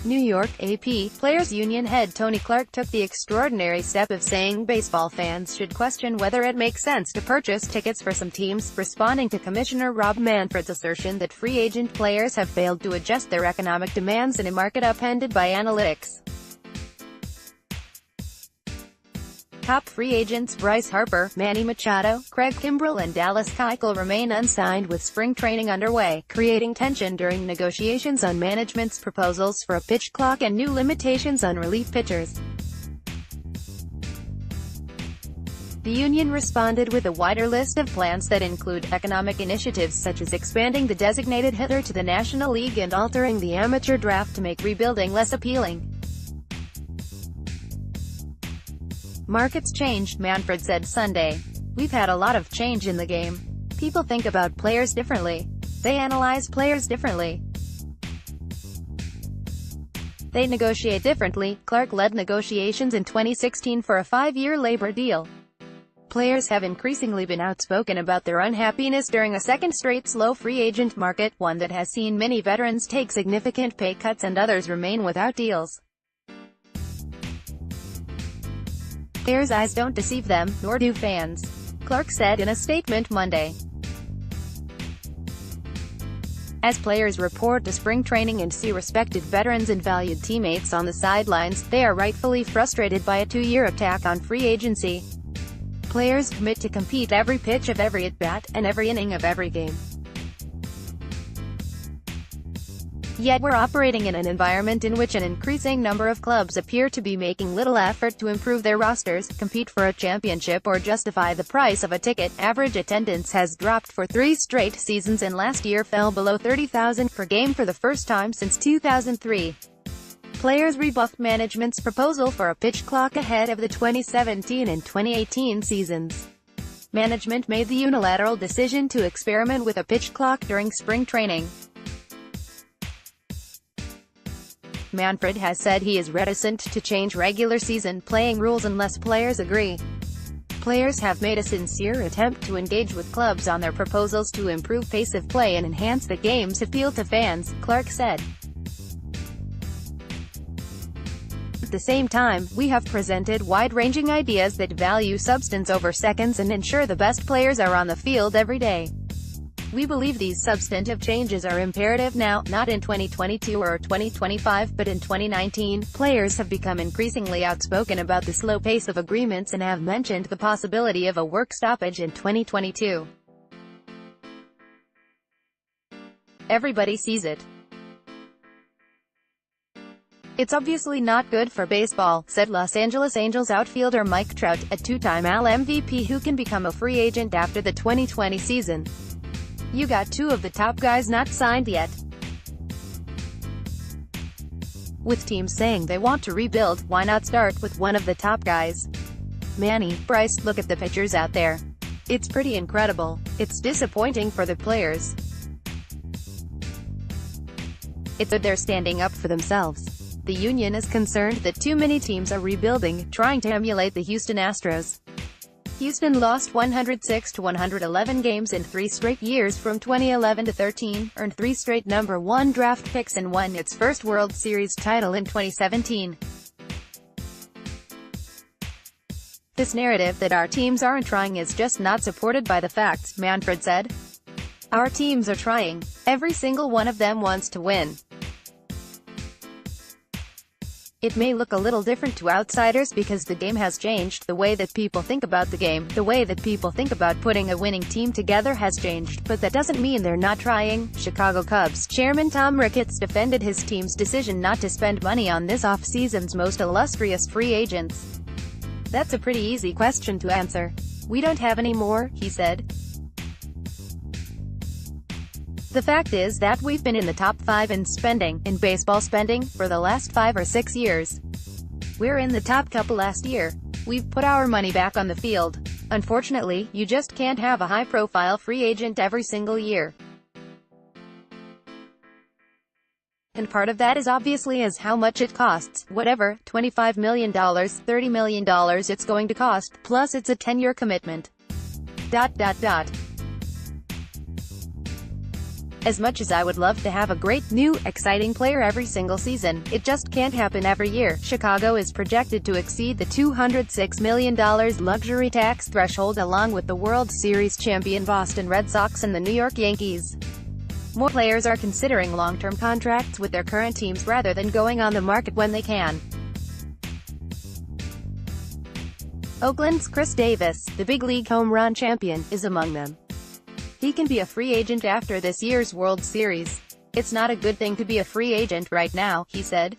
New York, AP, Players Union head Tony Clark took the extraordinary step of saying baseball fans should question whether it makes sense to purchase tickets for some teams, responding to Commissioner Rob Manfred's assertion that free agent players have failed to adjust their economic demands in a market upended by analytics. Top free agents Bryce Harper, Manny Machado, Kimbrel and Dallas Keuchel remain unsigned with spring training underway, creating tension during negotiations on management's proposals for a pitch clock and new limitations on relief pitchers. The union responded with a wider list of plans that include economic initiatives such as expanding the designated hitter to the National League and altering the amateur draft to make rebuilding less appealing. Markets changed, Manfred said Sunday. We've had a lot of change in the game. People think about players differently. They analyze players differently. They negotiate differently. Clark led negotiations in 2016 for a 5-year labor deal. Players have increasingly been outspoken about their unhappiness during a second straight slow free agent market, one that has seen many veterans take significant pay cuts and others remain without deals. Players' eyes don't deceive them, nor do fans, Clark said in a statement Monday. As players report to spring training and see respected veterans and valued teammates on the sidelines, they are rightfully frustrated by a 2-year attack on free agency. Players commit to compete every pitch of every at-bat, and every inning of every game. Yet we're operating in an environment in which an increasing number of clubs appear to be making little effort to improve their rosters, compete for a championship or justify the price of a ticket. Average attendance has dropped for 3 straight seasons and last year fell below 30,000 per game for the first time since 2003. Players rebuffed management's proposal for a pitch clock ahead of the 2017 and 2018 seasons. Management made the unilateral decision to experiment with a pitch clock during spring training. Manfred has said he is reticent to change regular season playing rules unless players agree. Players have made a sincere attempt to engage with clubs on their proposals to improve pace of play and enhance the game's appeal to fans, Clark said. At the same time, we have presented wide-ranging ideas that value substance over seconds and ensure the best players are on the field every day. We believe these substantive changes are imperative now, not in 2022 or 2025 but in 2019. Players have become increasingly outspoken about the slow pace of agreements and have mentioned the possibility of a work stoppage in 2022. Everybody sees it. It's obviously not good for baseball, said Los Angeles Angels outfielder Mike Trout, a 2-time AL MVP who can become a free agent after the 2020 season. You got 2 of the top guys not signed yet. With teams saying they want to rebuild, why not start with one of the top guys? Manny, Bryce, look at the pitchers out there. It's pretty incredible. It's disappointing for the players. It's that they're standing up for themselves. The union is concerned that too many teams are rebuilding, trying to emulate the Houston Astros. Houston lost 106 to 111 games in 3 straight years from 2011 to 13, earned 3 straight number 1 draft picks and won its first World Series title in 2017. This narrative that our teams aren't trying is just not supported by the facts, Manfred said. Our teams are trying. Every single one of them wants to win. It may look a little different to outsiders because the game has changed, the way that people think about the game, the way that people think about putting a winning team together has changed, but that doesn't mean they're not trying. Chicago Cubs chairman Tom Ricketts defended his team's decision not to spend money on this off-season's most illustrious free agents. That's a pretty easy question to answer. We don't have any more, he said. The fact is that we've been in the top 5 in baseball spending, for the last 5 or 6 years. We're in the top couple last year. We've put our money back on the field. Unfortunately, you just can't have a high-profile free agent every single year. And part of that is obviously is how much it costs, whatever, $25 million, $30 million it's going to cost, plus it's a 10-year commitment. As much as I would love to have a great, new, exciting player every single season, it just can't happen every year. Chicago is projected to exceed the $206 million luxury tax threshold along with the World Series champion Boston Red Sox and the New York Yankees. More players are considering long-term contracts with their current teams rather than going on the market when they can. Oakland's Chris Davis, the big league home run champion, is among them. He can be a free agent after this year's World Series. "It's not a good thing to be a free agent right now," he said.